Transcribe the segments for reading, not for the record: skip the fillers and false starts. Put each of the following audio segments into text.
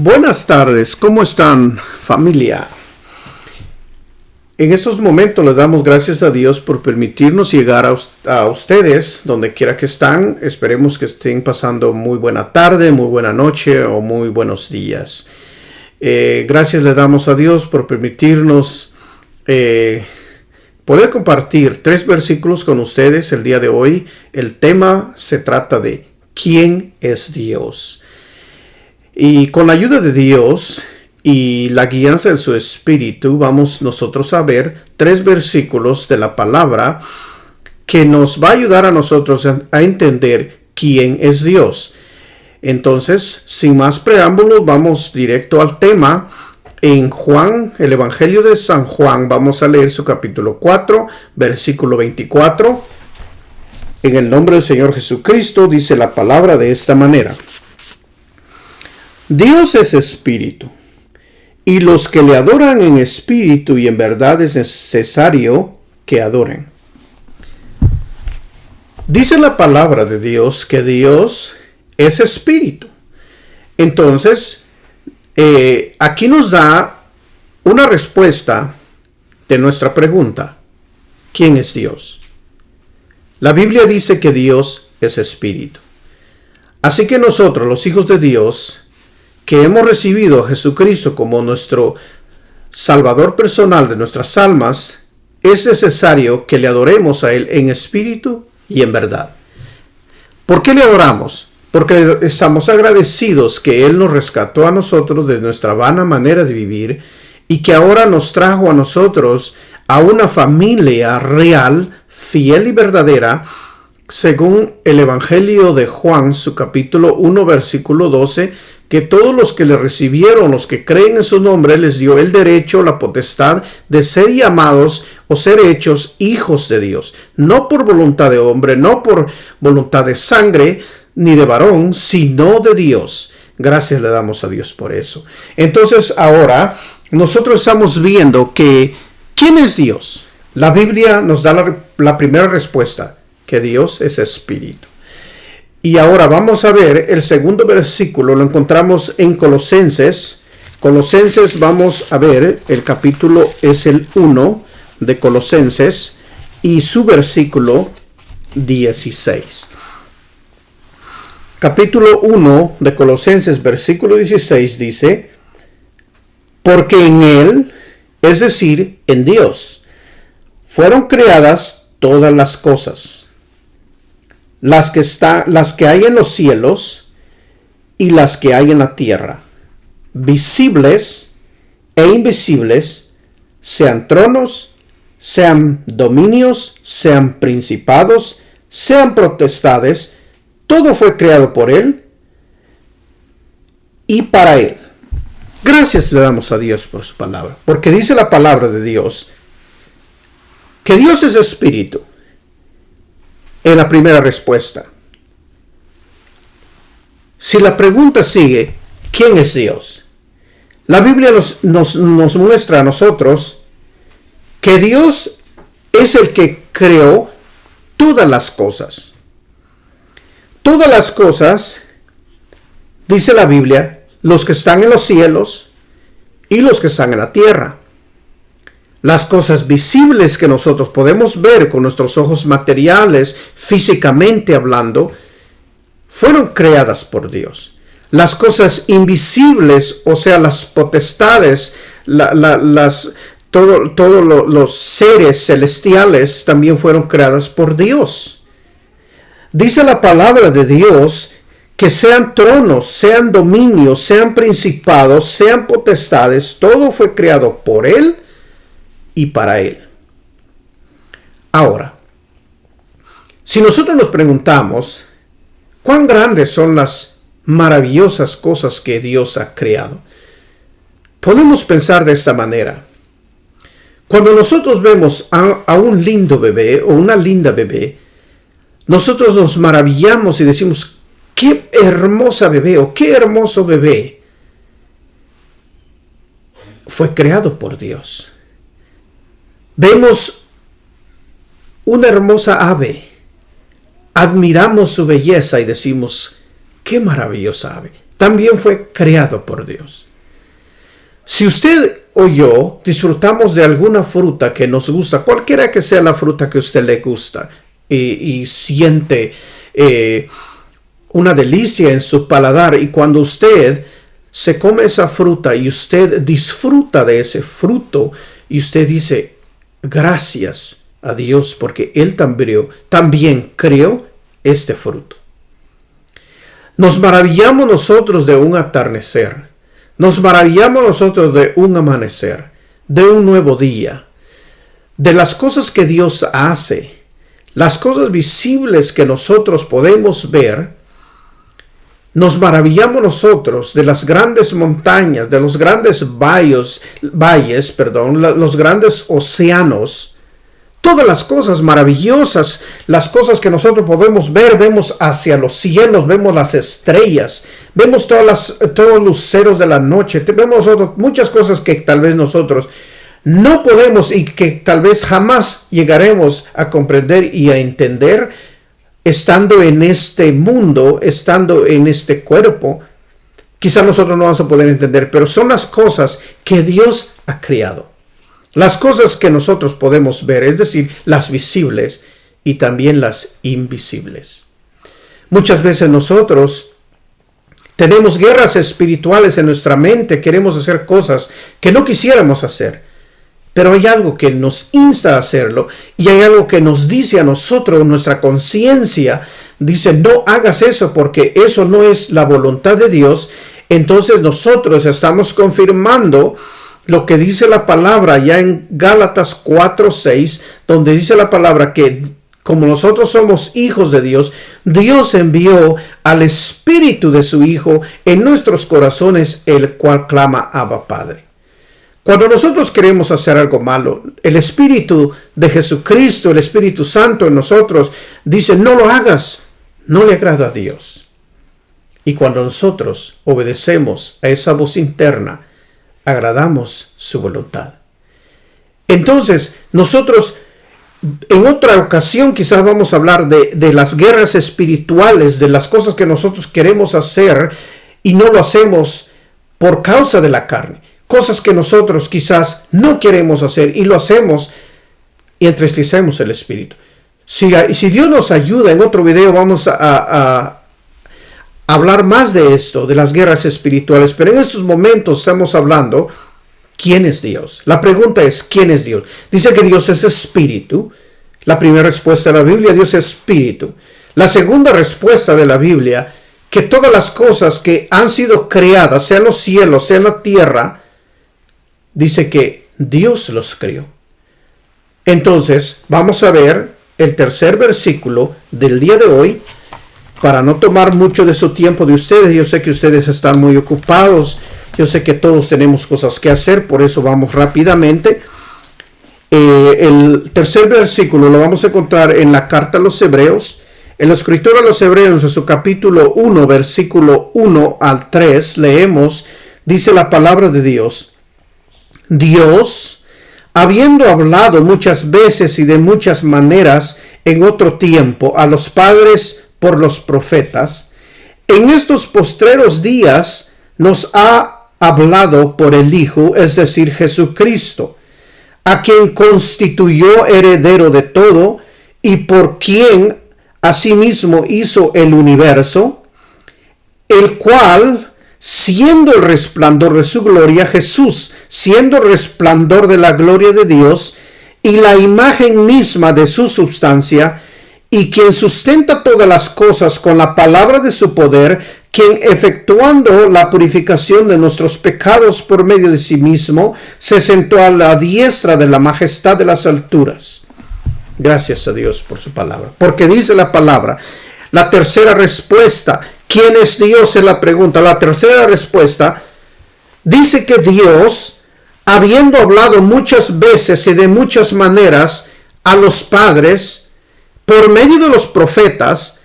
Buenas tardes, ¿cómo están, familia? En estos momentos le damos gracias a Dios por permitirnos llegar a ustedes, donde quiera que están. Esperemos que estén pasando muy buena tarde, muy buena noche o muy buenos días. Gracias le damos a Dios por permitirnos poder compartir 3 versículos con ustedes el día de hoy. El tema se trata de ¿quién es Dios? Y con la ayuda de Dios y la guianza de su Espíritu, vamos nosotros a ver 3 versículos de la palabra que nos va a ayudar a nosotros a entender quién es Dios. Entonces, sin más preámbulos, vamos directo al tema. En Juan, el Evangelio de San Juan, vamos a leer su capítulo 4, versículo 24. En el nombre del Señor Jesucristo dice la palabra de esta manera. Dios es espíritu, y los que le adoran en espíritu y en verdad es necesario que adoren. Dice la palabra de Dios que Dios es espíritu. Entonces, aquí nos da una respuesta de nuestra pregunta. ¿Quién es Dios? La Biblia dice que Dios es espíritu. Así que nosotros, los hijos de Dios, que hemos recibido a Jesucristo como nuestro Salvador personal de nuestras almas, es necesario que le adoremos a Él en espíritu y en verdad. ¿Por qué le adoramos? Porque estamos agradecidos que Él nos rescató a nosotros de nuestra vana manera de vivir y que ahora nos trajo a nosotros a una familia real, fiel y verdadera, según el Evangelio de Juan, su capítulo 1, versículo 12, que todos los que le recibieron, los que creen en su nombre, les dio el derecho, la potestad de ser llamados o ser hechos hijos de Dios. No por voluntad de hombre, no por voluntad de sangre, ni de varón, sino de Dios. Gracias le damos a Dios por eso. Entonces ahora nosotros estamos viendo que ¿quién es Dios? La Biblia nos da la primera respuesta, que Dios es espíritu. Y ahora vamos a ver el segundo versículo, lo encontramos en Colosenses. Colosenses, vamos a ver, el capítulo es el 1 de Colosenses y su versículo 16. Capítulo 1 de Colosenses, versículo 16 dice, porque en Él, es decir, en Dios, fueron creadas todas las cosas, las que hay en los cielos y las que hay en la tierra, visibles e invisibles, sean tronos, sean dominios, sean principados, sean potestades, todo fue creado por Él y para Él. Gracias le damos a Dios por su palabra, porque dice la palabra de Dios que Dios es espíritu. En la primera respuesta. Si la pregunta sigue, ¿quién es Dios? La Biblia nos muestra a nosotros que Dios es el que creó todas las cosas. Todas las cosas, dice la Biblia, los que están en los cielos y los que están en la tierra. Las cosas visibles que nosotros podemos ver con nuestros ojos materiales, físicamente hablando, fueron creadas por Dios. Las cosas invisibles, o sea, las potestades, todos los seres celestiales también fueron creadas por Dios. Dice la palabra de Dios que sean tronos, sean dominios, sean principados, sean potestades, todo fue creado por Él y para Él. Ahora, si nosotros nos preguntamos cuán grandes son las maravillosas cosas que Dios ha creado, podemos pensar de esta manera. Cuando nosotros vemos a un lindo bebé o una linda bebé, nosotros nos maravillamos y decimos, qué hermosa bebé o qué hermoso bebé. Fue creado por Dios. Vemos una hermosa ave, admiramos su belleza y decimos, qué maravillosa ave. también fue creado por Dios. Si usted o yo disfrutamos de alguna fruta que nos gusta, cualquiera que sea la fruta que a usted le gusta, y siente una delicia en su paladar, y cuando usted se come esa fruta y usted disfruta de ese fruto, y usted dice, gracias a Dios porque Él también creó este fruto. Nos maravillamos nosotros de un atardecer. Nos maravillamos nosotros de un amanecer, de un nuevo día, de las cosas que Dios hace, las cosas visibles que nosotros podemos ver. Nos maravillamos nosotros de las grandes montañas, de los grandes valles, los grandes océanos. Todas las cosas maravillosas, las cosas que nosotros podemos ver, vemos hacia los cielos, vemos las estrellas, vemos todos los luceros de la noche, vemos muchas cosas que tal vez nosotros no podemos y que tal vez jamás llegaremos a comprender y a entender estando en este mundo, estando en este cuerpo. Quizás nosotros no vamos a poder entender, pero son las cosas que Dios ha creado. Las cosas que nosotros podemos ver, es decir, las visibles y también las invisibles. Muchas veces nosotros tenemos guerras espirituales en nuestra mente, queremos hacer cosas que no quisiéramos hacer, pero hay algo que nos insta a hacerlo y hay algo que nos dice a nosotros, nuestra conciencia dice, no hagas eso porque eso no es la voluntad de Dios. Entonces nosotros estamos confirmando lo que dice la palabra ya en Gálatas 4:6, donde dice la palabra que como nosotros somos hijos de Dios, Dios envió al Espíritu de su Hijo en nuestros corazones, el cual clama Abba Padre. Cuando nosotros queremos hacer algo malo, el Espíritu de Jesucristo, el Espíritu Santo en nosotros, dice, no lo hagas, no le agrada a Dios. Y cuando nosotros obedecemos a esa voz interna, agradamos su voluntad. Entonces, nosotros en otra ocasión quizás vamos a hablar de las guerras espirituales, de las cosas que nosotros queremos hacer y no lo hacemos por causa de la carne. Cosas que nosotros quizás no queremos hacer y lo hacemos y entristecemos el espíritu. Si Dios nos ayuda, en otro video vamos a hablar más de esto, de las guerras espirituales, pero en estos momentos estamos hablando, ¿quién es Dios? La pregunta es, ¿quién es Dios? Dice que Dios es espíritu. La primera respuesta de la Biblia, Dios es espíritu. La segunda respuesta de la Biblia, que todas las cosas que han sido creadas, sean los cielos, sean la tierra, dice que Dios los creó. Entonces, vamos a ver el tercer versículo del día de hoy, para no tomar mucho de su tiempo de ustedes. Yo sé que ustedes están muy ocupados. Yo sé que todos tenemos cosas que hacer. Por eso vamos rápidamente. El tercer versículo lo vamos a encontrar en la carta a los Hebreos. El escritor a los Hebreos, en su capítulo 1, versículo 1 al 3, leemos, dice la palabra de Dios. Dios, habiendo hablado muchas veces y de muchas maneras en otro tiempo a los padres por los profetas, en estos postreros días nos ha hablado por el Hijo, es decir, Jesucristo, a quien constituyó heredero de todo y por quien asimismo hizo el universo, el cual, siendo el resplandor de su gloria, Jesús, siendo el resplandor de la gloria de Dios y la imagen misma de su substancia, y quien sustenta todas las cosas con la palabra de su poder, quien efectuando la purificación de nuestros pecados por medio de sí mismo, se sentó a la diestra de la majestad de las alturas. Gracias a Dios por su palabra. Porque dice la palabra, la tercera respuesta, ¿quién es Dios? Es la pregunta. La tercera respuesta dice que Dios, habiendo hablado muchas veces y de muchas maneras a los padres, por medio de los profetas,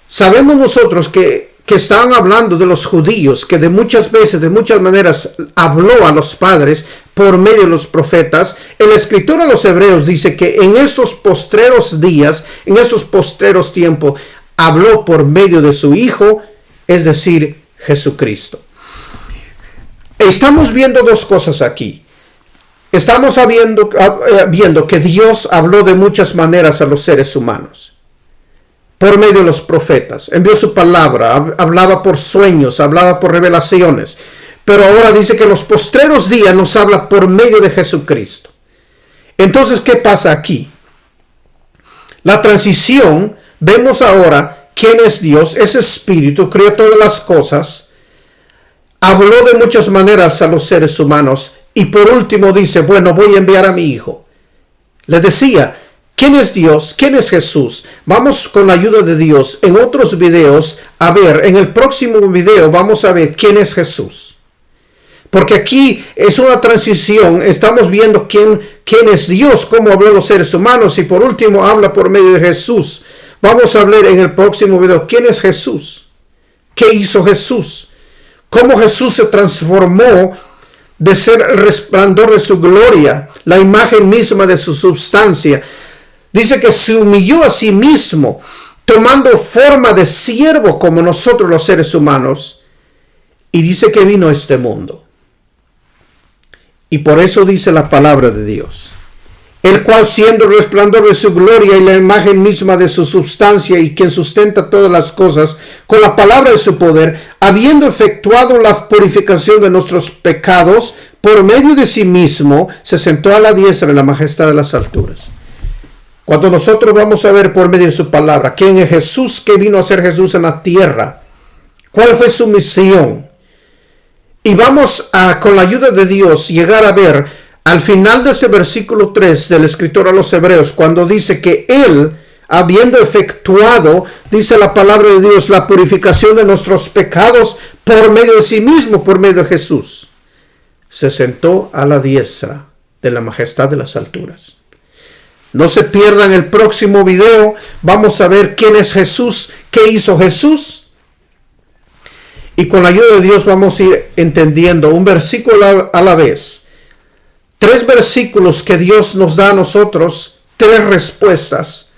sabemos nosotros que estaban hablando de los judíos, que de muchas veces, de muchas maneras, habló a los padres por medio de los profetas. El escritor a los Hebreos dice que en estos postreros días, en estos postreros tiempos, habló por medio de su Hijo, es decir, Jesucristo. Estamos viendo dos cosas aquí. Estamos viendo que Dios habló de muchas maneras a los seres humanos. Por medio de los profetas. Envió su palabra. Hablaba por sueños. Hablaba por revelaciones. Pero ahora dice que en los postreros días nos habla por medio de Jesucristo. Entonces, ¿qué pasa aquí? La transición. Vemos ahora quién es Dios. Es Espíritu. Creó todas las cosas. Habló de muchas maneras a los seres humanos. Y por último dice, bueno, voy a enviar a mi Hijo. Le decía, ¿quién es Dios? ¿Quién es Jesús? Vamos con la ayuda de Dios en otros videos a ver, en el próximo video vamos a ver quién es Jesús. Porque aquí es una transición, estamos viendo quién es Dios, cómo habló los seres humanos y por último habla por medio de Jesús. Vamos a hablar en el próximo video quién es Jesús, qué hizo Jesús, cómo Jesús se transformó de ser el resplandor de su gloria, la imagen misma de su substancia. Dice que se humilló a sí mismo, tomando forma de siervo como nosotros los seres humanos. Y dice que vino a este mundo. Y por eso dice la palabra de Dios. El cual siendo el resplandor de su gloria y la imagen misma de su substancia y quien sustenta todas las cosas con la palabra de su poder, habiendo efectuado la purificación de nuestros pecados por medio de sí mismo, se sentó a la diestra de la majestad de las alturas. Cuando nosotros vamos a ver por medio de su palabra quién es Jesús, qué vino a hacer Jesús en la tierra, cuál fue su misión, y vamos a, con la ayuda de Dios, llegar a ver al final de este versículo 3 del escritor a los Hebreos, cuando dice que Él, habiendo efectuado, dice la palabra de Dios, la purificación de nuestros pecados por medio de sí mismo, por medio de Jesús, se sentó a la diestra de la majestad de las alturas. No se pierdan el próximo video. Vamos a ver quién es Jesús, qué hizo Jesús. Y con la ayuda de Dios vamos a ir entendiendo un versículo a la vez. 3 versículos que Dios nos da a nosotros, 3 respuestas.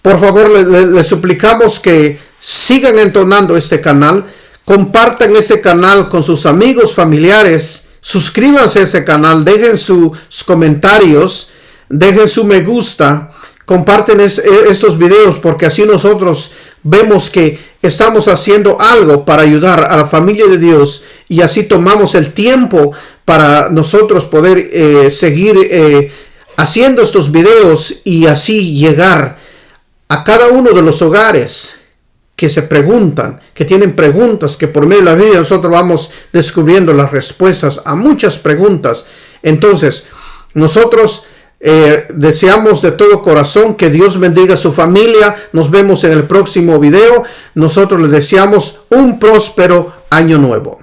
Por favor, le suplicamos que sigan entonando este canal, compartan este canal con sus amigos, familiares, suscríbanse a este canal, dejen sus comentarios, dejen su me gusta, comparten estos videos porque así nosotros vemos que estamos haciendo algo para ayudar a la familia de Dios y así tomamos el tiempo para nosotros poder seguir haciendo estos videos y así llegar a cada uno de los hogares que se preguntan, que tienen preguntas, que por medio de la Biblia nosotros vamos descubriendo las respuestas a muchas preguntas. Entonces, nosotros deseamos de todo corazón que Dios bendiga a su familia. Nos vemos en el próximo video. Nosotros les deseamos un próspero año nuevo.